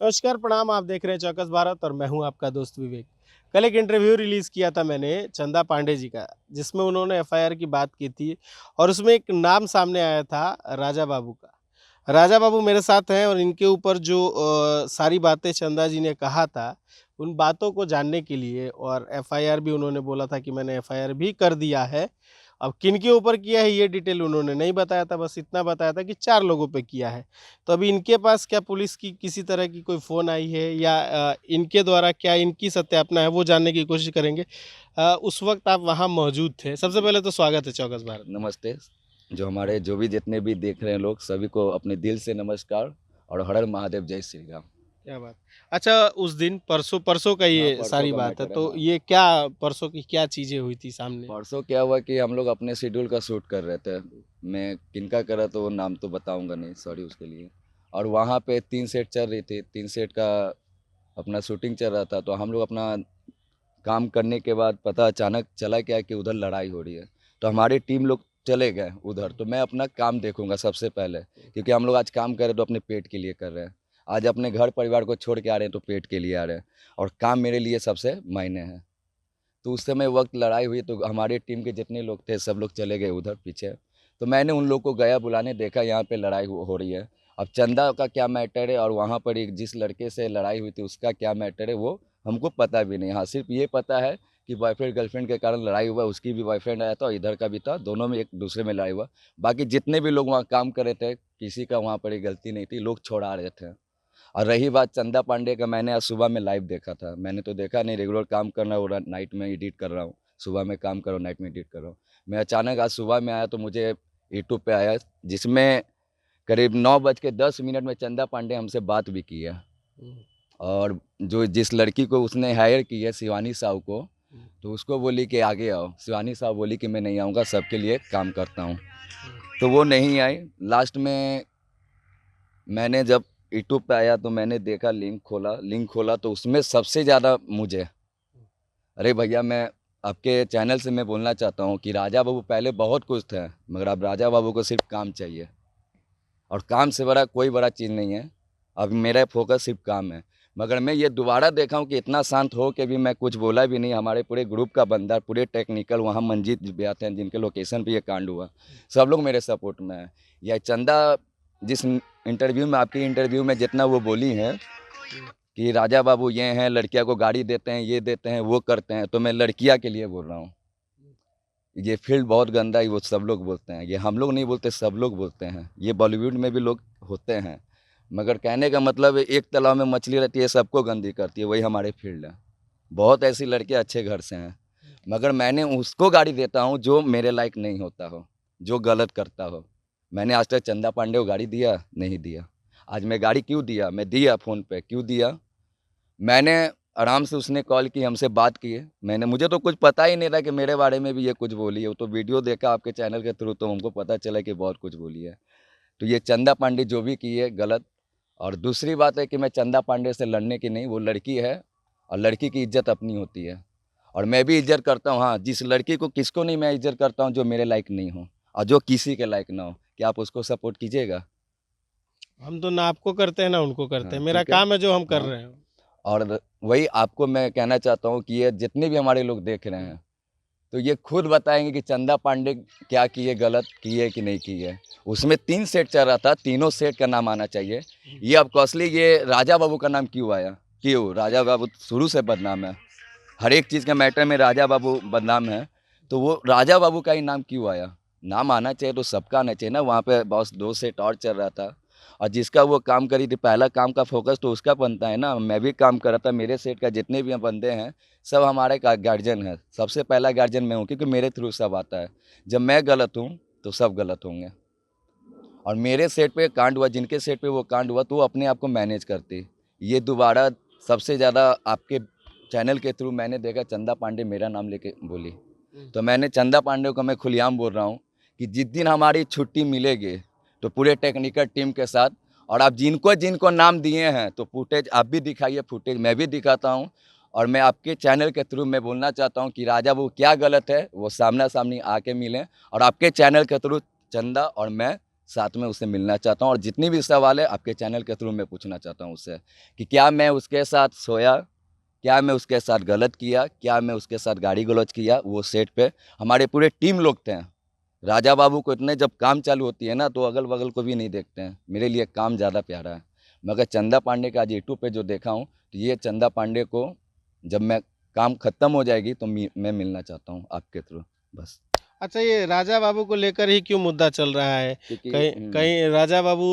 नमस्कार, प्रणाम। आप देख रहे हैं चौकस भारत और मैं हूं आपका दोस्त विवेक। कल एक इंटरव्यू रिलीज किया था मैंने चंदा पांडे जी का, जिसमें उन्होंने एफआईआर की बात की थी और उसमें एक नाम सामने आया था राजा बाबू का। राजा बाबू मेरे साथ हैं और इनके ऊपर जो सारी बातें चंदा जी ने कहा था, उन बातों को जानने के लिए और एफआईआर भी उन्होंने बोला था कि मैंने एफआईआर भी कर दिया है। अब किनके ऊपर किया है ये डिटेल उन्होंने नहीं बताया था, बस इतना बताया था कि 4 लोगों पे किया है। तो अभी इनके पास क्या पुलिस की किसी तरह की कोई फ़ोन आई है या इनके द्वारा क्या इनकी सत्यापना है वो जानने की कोशिश करेंगे। उस वक़्त आप वहाँ मौजूद थे। सबसे पहले तो स्वागत है चौकस भारत में। नमस्ते। जो हमारे जो भी जितने भी देख रहे हैं लोग सभी को अपने दिल से नमस्कार और हर हर महादेव, जय श्री राम। क्या बात। अच्छा, उस दिन परसों परसों का हाँ, ये परसों सारी का बात है, मैटर है। तो हाँ, ये क्या परसों की क्या चीज़ें हुई थी सामने? परसों क्या हुआ कि हम लोग अपने शेड्यूल का शूट कर रहे थे। मैं किनका कर रहा था वो नाम तो बताऊंगा नहीं, सॉरी उसके लिए। और वहाँ पे 3 सेट चल रही थी, 3 सेट का अपना शूटिंग चल रहा था। तो हम लोग अपना काम करने के बाद पता अचानक चला क्या कि उधर लड़ाई हो रही है। तो हमारी टीम लोग चले गए उधर। तो मैं अपना काम देखूंगा सबसे पहले, क्योंकि हम लोग आज काम कर रहे हैं तो अपने पेट के लिए कर रहे हैं। आज अपने घर परिवार को छोड़ के आ रहे हैं तो पेट के लिए आ रहे हैं, और काम मेरे लिए सबसे मायने है। तो उस समय वक्त लड़ाई हुई तो हमारे टीम के जितने लोग थे सब लोग चले गए उधर पीछे। तो मैंने उन लोग को गया बुलाने, देखा यहाँ पे लड़ाई हो रही है। अब चंदा का क्या मैटर है और वहाँ पर एक जिस लड़के से लड़ाई हुई थी उसका क्या मैटर है वो हमको पता भी नहीं। हाँ, सिर्फ ये पता है कि बॉयफ्रेंड गर्लफ्रेंड के कारण लड़ाई हुआ। उसकी भी बॉयफ्रेंड आया था और इधर का भी था, दोनों में एक दूसरे में लड़ाई हुआ। बाकी जितने भी लोग वहाँ काम कर रहे थे किसी का वहाँ पर गलती नहीं थी, लोग छोड़ा रहे थे। और रही बात चंदा पांडे का, मैंने आज सुबह में लाइव देखा था। मैंने तो देखा नहीं, रेगुलर काम करना हो रहा, नाइट में एडिट कर रहा हूँ। सुबह में काम कर रहा हूँ, नाइट में एडिट कर रहा हूँ। मैं अचानक आज सुबह में आया तो मुझे यूट्यूब पे आया, जिसमें करीब 9:10 में चंदा पांडे हमसे बात भी की है। हुँ, और जो जिस लड़की को उसने हायर की है, शिवानी साहू को, हुँ, तो उसको बोली कि आगे आओ। शिवानी साहू बोली कि मैं नहीं आऊँगा, सबके लिए काम करता हूँ। हुँ, तो वो नहीं आई। लास्ट में मैंने जब यूट्यूब पे आया तो मैंने देखा, लिंक खोला तो उसमें सबसे ज़्यादा मुझे, अरे भैया मैं आपके चैनल से मैं बोलना चाहता हूँ कि राजा बाबू पहले बहुत कुछ थे, मगर अब राजा बाबू को सिर्फ काम चाहिए। और काम से बड़ा कोई बड़ा चीज़ नहीं है। अब मेरा फोकस सिर्फ काम है। मगर मैं ये दोबारा देखा हूँ कि इतना शांत हो के भी मैं कुछ बोला भी नहीं। हमारे पूरे ग्रुप का बंदा, पूरे टेक्निकल, वहाँ मंजीत भी आते हैं जिनके लोकेशन पे ये कांड हुआ, सब लोग मेरे सपोर्ट में है। यह चंदा जिस इंटरव्यू में, आपकी इंटरव्यू में जितना वो बोली हैं हुँ, कि राजा बाबू ये हैं, लड़कियां को गाड़ी देते हैं, ये देते हैं, वो करते हैं, तो मैं लड़कियां के लिए बोल रहा हूँ। ये फील्ड बहुत गंदा है, वो सब लोग बोलते हैं। ये हम लोग नहीं बोलते, सब लोग बोलते हैं। ये बॉलीवुड में भी लोग होते हैं। मगर कहने का मतलब है, एक तालाब में मछली रहती है, सबको गंदी करती है, वही हमारे फील्ड है। बहुत ऐसी लड़कियां अच्छे घर से हैं, मगर मैंने उसको गाड़ी देता हूँ जो मेरे लायक नहीं होता हो, जो गलत करता हो। मैंने आज तक चंदा पांडे को गाड़ी दिया नहीं दिया। आज मैं गाड़ी क्यों दिया, मैं दिया फ़ोन पे क्यों दिया। मैंने आराम से, उसने कॉल की, हमसे बात की है। मुझे तो कुछ पता ही नहीं था कि मेरे बारे में भी ये कुछ बोली है। वो तो वीडियो देखा आपके चैनल के थ्रू तो हमको पता चला कि बहुत कुछ बोली है। तो ये चंदा पांडे जो भी की है गलत। और दूसरी बात है कि मैं चंदा पांडे से लड़ने की नहीं, वो लड़की है और लड़की की इज्जत अपनी होती है। और मैं भी इज्जत करता हूँ। हाँ, जिस लड़की को, किसको नहीं मैं इज्जत करता हूँ जो मेरे लायक नहीं हो और जो किसी के लायक ना हो, क्या आप उसको सपोर्ट कीजिएगा? हम तो ना आपको करते हैं ना उनको करते हाँ, हैं। मेरा ठीक है। काम है जो हम कर हाँ, रहे हैं। और वही आपको मैं कहना चाहता हूँ कि ये जितने भी हमारे लोग देख रहे हुँ, हैं तो ये खुद बताएंगे कि चंदा पांडे क्या किए, गलत किए कि नहीं किए। उसमें 3 सेट चल रहा था, तीनों सेट का नाम आना चाहिए। हुँ, ये अब कॉस्टली, ये राजा बाबू का नाम क्यों आया? क्यों? राजा बाबू शुरू से बदनाम है, हर एक चीज़ के मैटर में राजा बाबू बदनाम है। तो वो राजा बाबू का ही नाम क्यों आया? नाम आना चाहिए तो सबका आना चाहिए ना। वहाँ पे बस 2 सेट और चल रहा था और जिसका वो काम करी थी, पहला काम का फोकस तो उसका बनता है ना। मैं भी काम कर रहा था, मेरे सेट का जितने भी बंदे हैं सब हमारे का गार्जियन है। सबसे पहला गार्जियन मैं हूँ, क्योंकि मेरे थ्रू सब आता है। जब मैं गलत हूँ तो सब गलत होंगे। और मेरे सेट पे कांड हुआ, जिनके सेट पे वो कांड हुआ तो वो अपने आप को मैनेज करती। ये दोबारा सबसे ज़्यादा आपके चैनल के थ्रू मैंने देखा, चंदा पांडे मेरा नाम लेके बोली। हुँ, तो मैंने चंदा पांडे को मैं खुलेआम बोल रहा हूँ कि जिस दिन हमारी छुट्टी मिलेगी तो पूरे टेक्निकल टीम के साथ, और आप जिनको जिनको नाम दिए हैं तो फुटेज आप भी दिखाइए, फुटेज मैं भी दिखाता हूँ। और मैं आपके चैनल के थ्रू मैं बोलना चाहता हूँ कि राजा वो क्या गलत है वो सामना सामनी आके मिलें, और आपके चैनल के थ्रू चंदा और मैं साथ में उससे मिलना चाहता हूँ और जितनी भी सवाल है आपके चैनल के थ्रू मैं पूछना चाहता हूँ उससे कि क्या मैं उसके साथ सोया, क्या मैं उसके साथ गलत किया, क्या मैं उसके साथ गाड़ी गलौज किया। वो सेट पे हमारे पूरे टीम लोग थे। राजा बाबू को इतने जब काम चालू होती है ना तो अगल बगल को भी नहीं देखते हैं। मेरे लिए काम ज़्यादा प्यारा है। मगर चंदा पांडे का आज यूट्यूब पे जो देखा हूँ तो ये चंदा पांडे को जब मैं काम ख़त्म हो जाएगी तो मैं मिलना चाहता हूँ आपके थ्रू बस। अच्छा, ये राजा बाबू को लेकर ही क्यों मुद्दा चल रहा है? क्योंकि कहीं कहीं राजा बाबू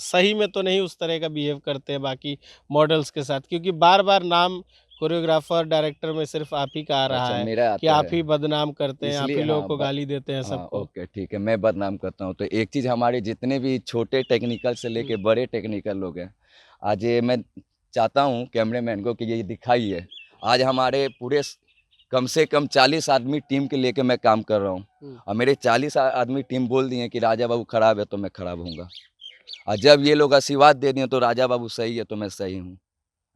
सही में तो नहीं उस तरह का बिहेव करते हैं बाकी मॉडल्स के साथ, क्योंकि बार-बार नाम कोरियोग्राफर, डायरेक्टर में सिर्फ आप ही का आ रहा अच्छा है मेरा कि आता आप है ही बदनाम करते हैं, आप इसलिए ही लोगों हाँ को गाली देते हैं हाँ सबको। ओके ठीक है, मैं बदनाम करता हूँ। तो एक चीज़ हमारे जितने भी छोटे टेक्निकल से लेके हुँ। बड़े टेक्निकल लोग हैं, आज ये मैं चाहता हूँ कैमरामैन को कि ये दिखाइए। आज हमारे पूरे कम से कम 40 आदमी टीम के लेके मैं काम कर रहा हूँ हुँ। और मेरे 40 आदमी टीम बोल दिए कि राजा बाबू खराब है तो मैं खराब हूँगा। और जब ये लोग आशीर्वाद दे दिए तो राजा बाबू सही है तो मैं सही हूँ।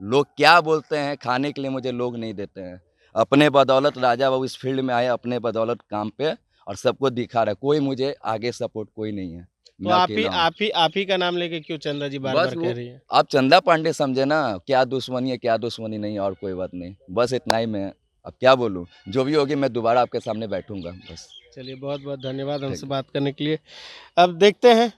लोग क्या बोलते हैं खाने के लिए मुझे लोग नहीं देते हैं। अपने बदौलत राजा बाबू इस फील्ड में आए, अपने बदौलत काम पे और सबको दिखा रहा है। कोई मुझे आगे सपोर्ट कोई नहीं है, तो मैं अकेला हूँ। आप ही का नाम लेके क्यों चंदा जी बस बार-बार कह वो रही हैं? आप चंदा पांडे समझे ना, क्या दुश्मनी है क्या दुश्मनी नहीं है और कोई बात नहीं। बस इतना ही मैं अब क्या बोलूँ, जो भी होगी मैं दोबारा आपके सामने बैठूँगा बस। चलिए, बहुत-बहुत धन्यवाद ठीक हमसे है। बात करने के लिए। अब देखते हैं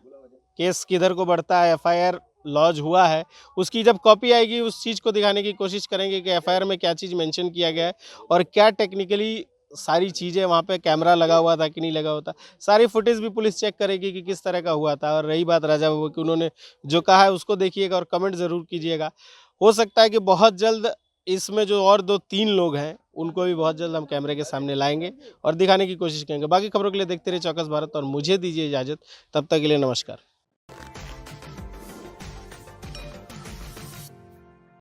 केस किधर को बढ़ता है। एफआईआर लॉन्च हुआ है, उसकी जब कॉपी आएगी उस चीज़ को दिखाने की कोशिश करेंगे कि एफआईआर में क्या चीज़ मेंशन किया गया है और क्या टेक्निकली सारी चीज़ें वहाँ पे कैमरा लगा हुआ था कि नहीं लगा हुआ था। सारी फुटेज भी पुलिस चेक करेगी कि किस तरह का हुआ था। और रही बात राजा बाबू की, उन्होंने जो कहा है उसको देखिएगा और कमेंट ज़रूर कीजिएगा। हो सकता है कि बहुत जल्द इसमें जो और 2-3 लोग हैं, उनको भी बहुत जल्द हम कैमरे के सामने लाएँगे और दिखाने की कोशिश करेंगे। बाकी खबरों के लिए देखते रहिए चौकस भारत और मुझे दीजिए इजाज़त। तब तक के लिए नमस्कार।